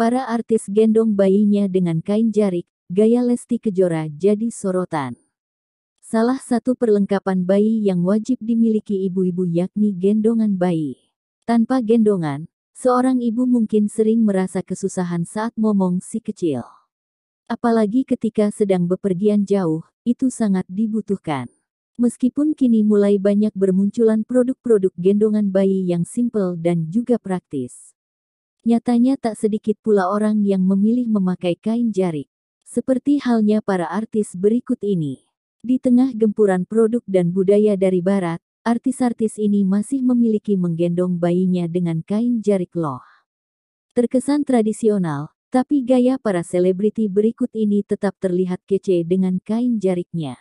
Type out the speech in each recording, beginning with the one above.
Para artis gendong bayinya dengan kain jarik, gaya Lesti Kejora jadi sorotan. Salah satu perlengkapan bayi yang wajib dimiliki ibu-ibu yakni gendongan bayi. Tanpa gendongan, seorang ibu mungkin sering merasa kesusahan saat ngomong si kecil. Apalagi ketika sedang bepergian jauh, itu sangat dibutuhkan. Meskipun kini mulai banyak bermunculan produk-produk gendongan bayi yang simpel dan juga praktis. Nyatanya tak sedikit pula orang yang memilih memakai kain jarik. Seperti halnya para artis berikut ini. Di tengah gempuran produk dan budaya dari barat, artis-artis ini masih memiliki menggendong bayinya dengan kain jarik loh. Terkesan tradisional, tapi gaya para selebriti berikut ini tetap terlihat kece dengan kain jariknya.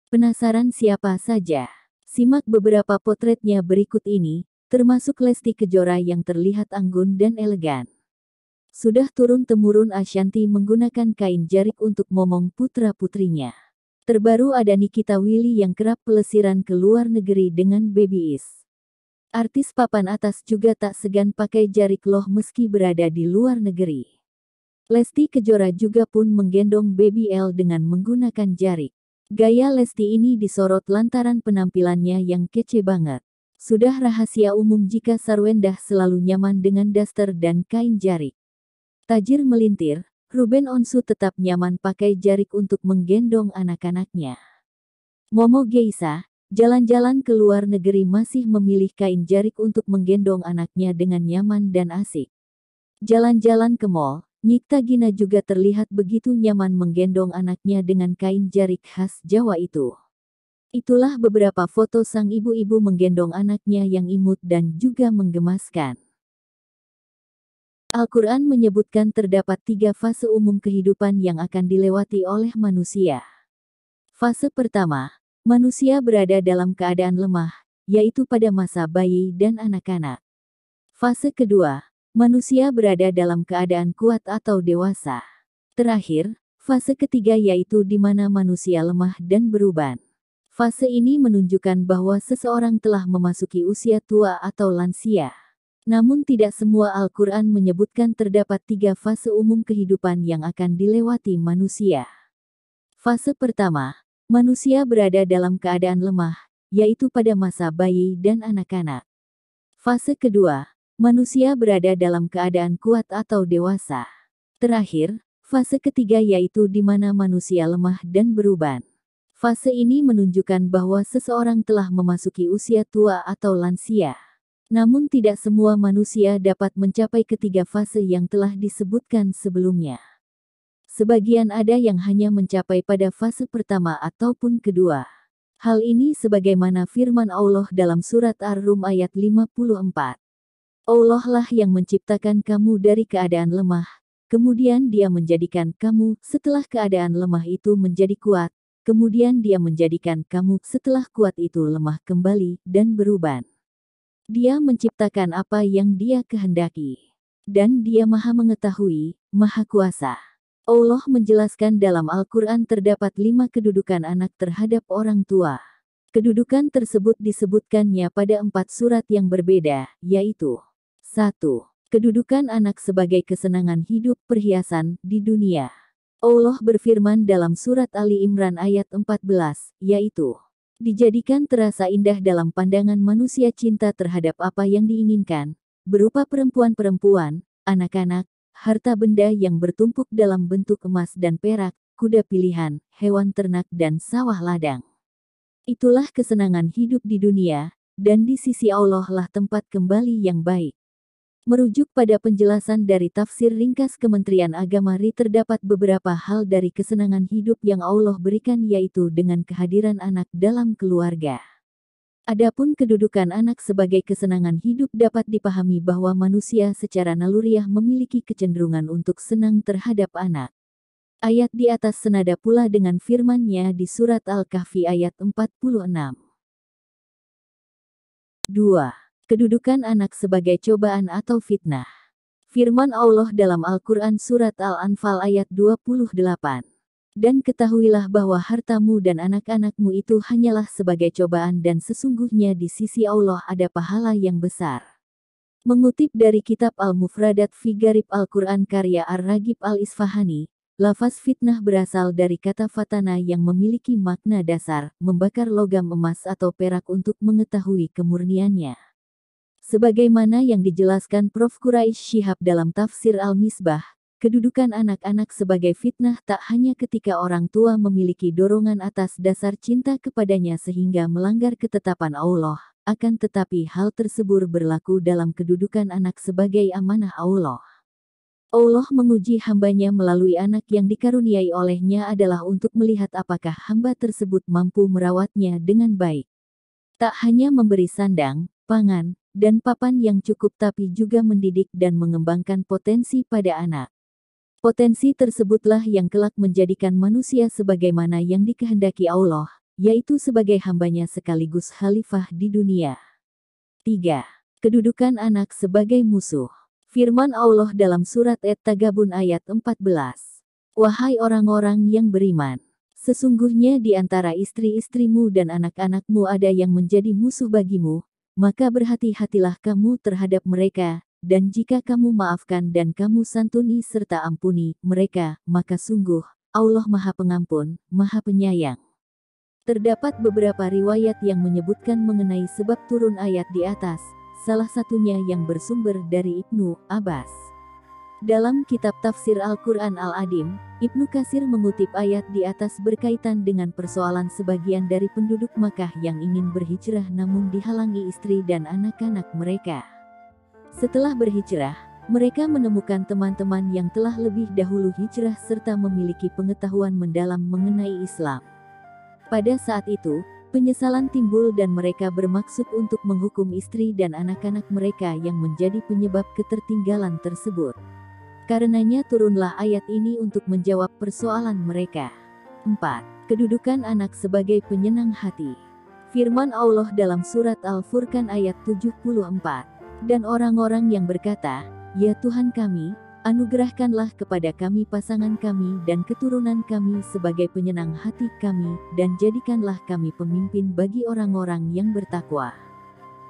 Penasaran siapa saja? Simak beberapa potretnya berikut ini, termasuk Lesti Kejora yang terlihat anggun dan elegan. Sudah turun-temurun Ashanty menggunakan kain jarik untuk momong putra-putrinya. Terbaru ada Nikita Willy yang kerap pelesiran ke luar negeri dengan Baby Is. Artis papan atas juga tak segan pakai jarik loh meski berada di luar negeri. Lesti Kejora juga pun menggendong Baby L dengan menggunakan jarik. Gaya Lesti ini disorot lantaran penampilannya yang kece banget. Sudah rahasia umum jika Sarwendah selalu nyaman dengan daster dan kain jarik. Tajir melintir, Ruben Onsu tetap nyaman pakai jarik untuk menggendong anak-anaknya. Momo Geisa, jalan-jalan ke luar negeri masih memilih kain jarik untuk menggendong anaknya dengan nyaman dan asik. Jalan-jalan ke mall, Nyikta Gina juga terlihat begitu nyaman menggendong anaknya dengan kain jarik khas Jawa itu. Itulah beberapa foto sang ibu-ibu menggendong anaknya yang imut dan juga menggemaskan. Al-Quran menyebutkan terdapat 3 fase umum kehidupan yang akan dilewati oleh manusia. Fase pertama, manusia berada dalam keadaan lemah, yaitu pada masa bayi dan anak-anak. Fase kedua, manusia berada dalam keadaan kuat atau dewasa. Terakhir, fase ketiga yaitu di mana manusia lemah dan beruban. Fase ini menunjukkan bahwa seseorang telah memasuki usia tua atau lansia. Namun tidak semua Al-Quran menyebutkan terdapat 3 fase umum kehidupan yang akan dilewati manusia. Fase pertama, manusia berada dalam keadaan lemah, yaitu pada masa bayi dan anak-anak. Fase kedua, manusia berada dalam keadaan kuat atau dewasa. Terakhir, fase ketiga yaitu di mana manusia lemah dan beruban. Fase ini menunjukkan bahwa seseorang telah memasuki usia tua atau lansia. Namun tidak semua manusia dapat mencapai ketiga fase yang telah disebutkan sebelumnya. Sebagian ada yang hanya mencapai pada fase pertama ataupun kedua. Hal ini sebagaimana firman Allah dalam surat Ar-Rum ayat 54. Allah lah yang menciptakan kamu dari keadaan lemah, kemudian Dia menjadikan kamu setelah keadaan lemah itu menjadi kuat. Kemudian Dia menjadikan kamu setelah kuat itu lemah kembali dan beruban. Dia menciptakan apa yang Dia kehendaki. Dan Dia Maha Mengetahui, Maha Kuasa. Allah menjelaskan dalam Al-Quran terdapat 5 kedudukan anak terhadap orang tua. Kedudukan tersebut disebutkannya pada 4 surat yang berbeda, yaitu 1. Kedudukan anak sebagai kesenangan hidup perhiasan di dunia. Allah berfirman dalam surat Ali Imran ayat 14, yaitu, dijadikan terasa indah dalam pandangan manusia cinta terhadap apa yang diinginkan, berupa perempuan-perempuan, anak-anak, harta benda yang bertumpuk dalam bentuk emas dan perak, kuda pilihan, hewan ternak dan sawah ladang. Itulah kesenangan hidup di dunia, dan di sisi Allah lah tempat kembali yang baik. Merujuk pada penjelasan dari tafsir ringkas Kementerian Agama RI terdapat beberapa hal dari kesenangan hidup yang Allah berikan yaitu dengan kehadiran anak dalam keluarga. Adapun kedudukan anak sebagai kesenangan hidup dapat dipahami bahwa manusia secara naluriah memiliki kecenderungan untuk senang terhadap anak. Ayat di atas senada pula dengan firman-Nya di surat Al-Kahfi ayat 46. 2. Kedudukan anak sebagai cobaan atau fitnah. Firman Allah dalam Al-Quran Surat Al-Anfal ayat 28. Dan ketahuilah bahwa hartamu dan anak-anakmu itu hanyalah sebagai cobaan dan sesungguhnya di sisi Allah ada pahala yang besar. Mengutip dari kitab Al-Mufradat fi Gharib Al-Quran karya Ar-Ragib Al-Isfahani, lafaz fitnah berasal dari kata fatana yang memiliki makna dasar, membakar logam emas atau perak untuk mengetahui kemurniannya. Sebagaimana yang dijelaskan Prof. Quraish Shihab dalam tafsir Al-Misbah, kedudukan anak-anak sebagai fitnah tak hanya ketika orang tua memiliki dorongan atas dasar cinta kepadanya sehingga melanggar ketetapan Allah, akan tetapi hal tersebut berlaku dalam kedudukan anak sebagai amanah Allah. Allah menguji hambanya melalui anak yang dikaruniai olehnya adalah untuk melihat apakah hamba tersebut mampu merawatnya dengan baik. Tak hanya memberi sandang, pangan, dan papan yang cukup tapi juga mendidik dan mengembangkan potensi pada anak. Potensi tersebutlah yang kelak menjadikan manusia sebagaimana yang dikehendaki Allah, yaitu sebagai hambanya sekaligus khalifah di dunia. 3. Kedudukan anak sebagai musuh. Firman Allah dalam surat At-Tagabun ayat 14. Wahai orang-orang yang beriman, sesungguhnya di antara istri-istrimu dan anak-anakmu ada yang menjadi musuh bagimu, maka berhati-hatilah kamu terhadap mereka, dan jika kamu maafkan dan kamu santuni serta ampuni mereka, maka sungguh, Allah Maha Pengampun, Maha Penyayang. Terdapat beberapa riwayat yang menyebutkan mengenai sebab turun ayat di atas, salah satunya yang bersumber dari Ibnu Abbas. Dalam kitab tafsir Al-Quran Al-Adim, Ibnu Katsir mengutip ayat di atas berkaitan dengan persoalan sebagian dari penduduk Makkah yang ingin berhijrah namun dihalangi istri dan anak-anak mereka. Setelah berhijrah, mereka menemukan teman-teman yang telah lebih dahulu hijrah serta memiliki pengetahuan mendalam mengenai Islam. Pada saat itu, penyesalan timbul dan mereka bermaksud untuk menghukum istri dan anak-anak mereka yang menjadi penyebab ketertinggalan tersebut. Karenanya turunlah ayat ini untuk menjawab persoalan mereka. 4. Kedudukan anak sebagai penyenang hati. Firman Allah dalam surat Al-Furqan ayat 74. Dan orang-orang yang berkata, "Ya Tuhan kami, anugerahkanlah kepada kami pasangan kami dan keturunan kami sebagai penyenang hati kami, dan jadikanlah kami pemimpin bagi orang-orang yang bertakwa."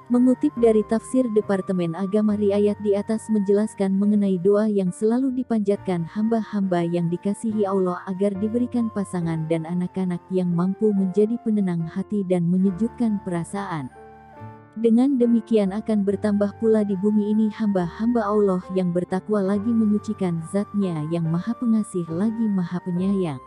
Mengutip dari tafsir Departemen Agama riayat di atas menjelaskan mengenai doa yang selalu dipanjatkan hamba-hamba yang dikasihi Allah agar diberikan pasangan dan anak-anak yang mampu menjadi penenang hati dan menyejukkan perasaan. Dengan demikian akan bertambah pula di bumi ini hamba-hamba Allah yang bertakwa lagi menyucikan Zat-Nya yang Maha Pengasih lagi Maha Penyayang.